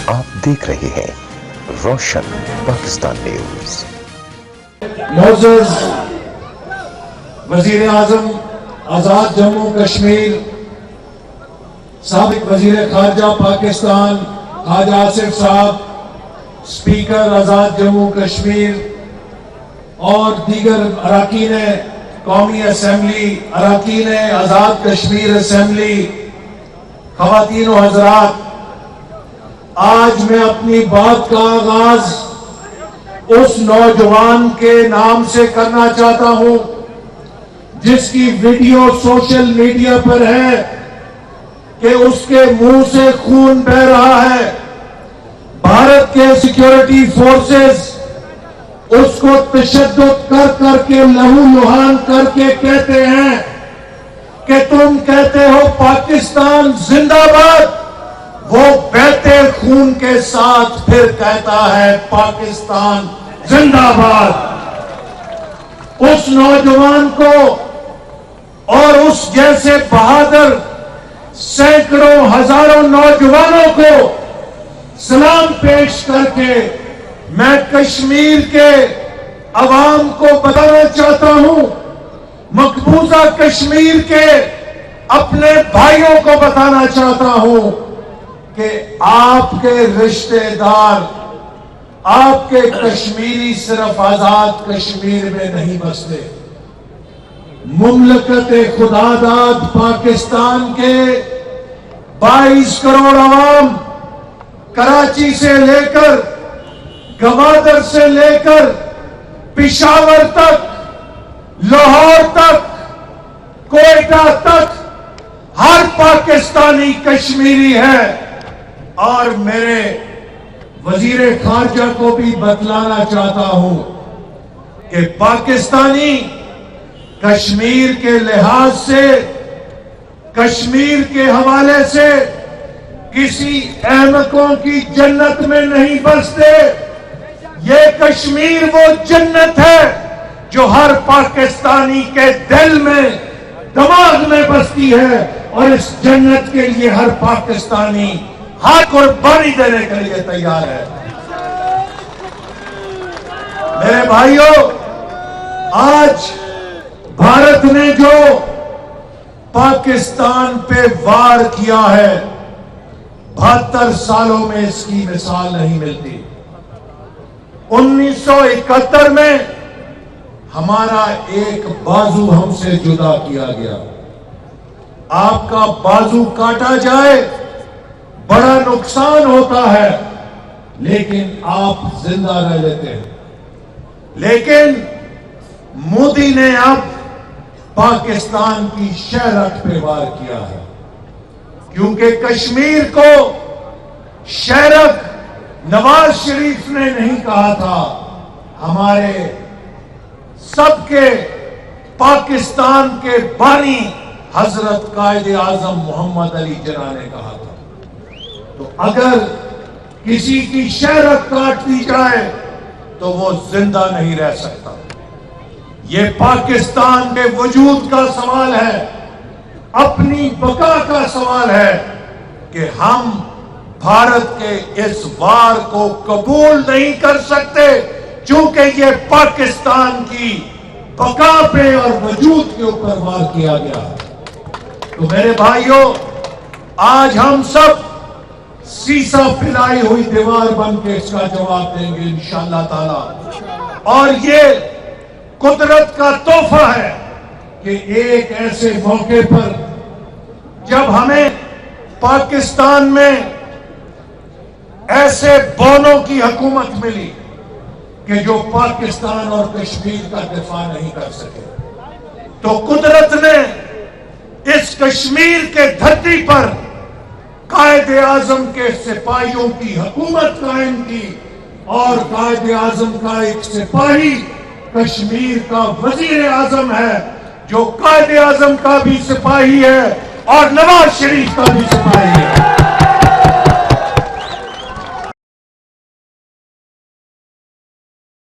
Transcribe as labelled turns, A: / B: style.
A: آپ دیکھ رہے ہیں روشن پاکستان نیوز۔
B: معزز وزیر اعظم آزاد جموں کشمیر، سابق وزیر خارجہ پاکستان خواجہ آصف صاحب، اسپیکر آزاد جموں کشمیر اور دیگر اراکین قومی اسمبلی، اراکین آزاد کشمیر اسمبلی، خواتین و حضرات، آج میں اپنی بات کا آغاز اس نوجوان کے نام سے کرنا چاہتا ہوں جس کی ویڈیو سوشل میڈیا پر ہے کہ اس کے منہ سے خون بہہ رہا ہے۔ بھارت کے سیکیورٹی فورسز اس کو تشدد کر کر کے لہو لہان کر کے کہتے ہیں کہ تم کہتے ہو پاکستان زندہ باد، وہ بہتے خون کے ساتھ پھر کہتا ہے پاکستان زندہ باد۔ اس نوجوان کو اور اس جیسے بہادر سینکڑوں ہزاروں نوجوانوں کو سلام پیش کر کے میں کشمیر کے عوام کو بتانا چاہتا ہوں، مقبوضہ کشمیر کے اپنے بھائیوں کو بتانا چاہتا ہوں کہ آپ کے رشتہ دار، آپ کے کشمیری صرف آزاد کشمیر میں نہیں بستے۔ مملکت خدا داد پاکستان کے 22 کروڑ عوام، کراچی سے لے کر گوادر سے لے کر پشاور تک، لاہور تک، کوئٹہ تک، ہر پاکستانی کشمیری ہے۔ اور میرے وزیر خارجہ کو بھی بتلانا چاہتا ہوں کہ پاکستانی کشمیر کے لحاظ سے، کشمیر کے حوالے سے کسی احمقوں کی جنت میں نہیں بستے۔ یہ کشمیر وہ جنت ہے جو ہر پاکستانی کے دل میں، دماغ میں بستی ہے، اور اس جنت کے لیے ہر پاکستانی ہر قربانی دینے کے لیے تیار ہے۔ میرے بھائیوں، آج بھارت نے جو پاکستان پہ وار کیا ہے، 72 سالوں میں اس کی مثال نہیں ملتی۔ 1971 میں ہمارا ایک بازو ہم سے جدا کیا گیا۔ آپ کا بازو کاٹا جائے بڑا نقصان ہوتا ہے، لیکن آپ زندہ رہ لیتے ہیں۔ لیکن مودی نے اب پاکستان کی شہرت پہ وار کیا ہے، کیونکہ کشمیر کو شہرت نواز شریف نے نہیں کہا تھا، ہمارے سب کے پاکستان کے بانی حضرت قائد اعظم محمد علی جناح نے کہا تھا۔ تو اگر کسی کی شہرت کاٹ دی جائے تو وہ زندہ نہیں رہ سکتا۔ یہ پاکستان کے وجود کا سوال ہے، اپنی بقا کا سوال ہے کہ ہم بھارت کے اس وار کو قبول نہیں کر سکتے، چونکہ یہ پاکستان کی بقا پہ اور وجود کے اوپر وار کیا گیا ہے۔ تو میرے بھائیوں، آج ہم سب سیسا پھیلائی ہوئی دیوار بن کے اس کا جواب دیں گے انشاءاللہ تعالی۔ اور یہ قدرت کا تحفہ ہے کہ ایک ایسے موقع پر جب ہمیں پاکستان میں ایسے بونوں کی حکومت ملی کہ جو پاکستان اور کشمیر کا دفاع نہیں کر سکے، تو قدرت نے اس کشمیر کے دھرتی پر قائد اعظم کے سپاہیوں کی حکومت قائم کی، اور قائد اعظم کا ایک سپاہی کشمیر کا وزیر اعظم ہے، جو قائد اعظم کا بھی سپاہی ہے اور نواز شریف کا بھی سپاہی ہے۔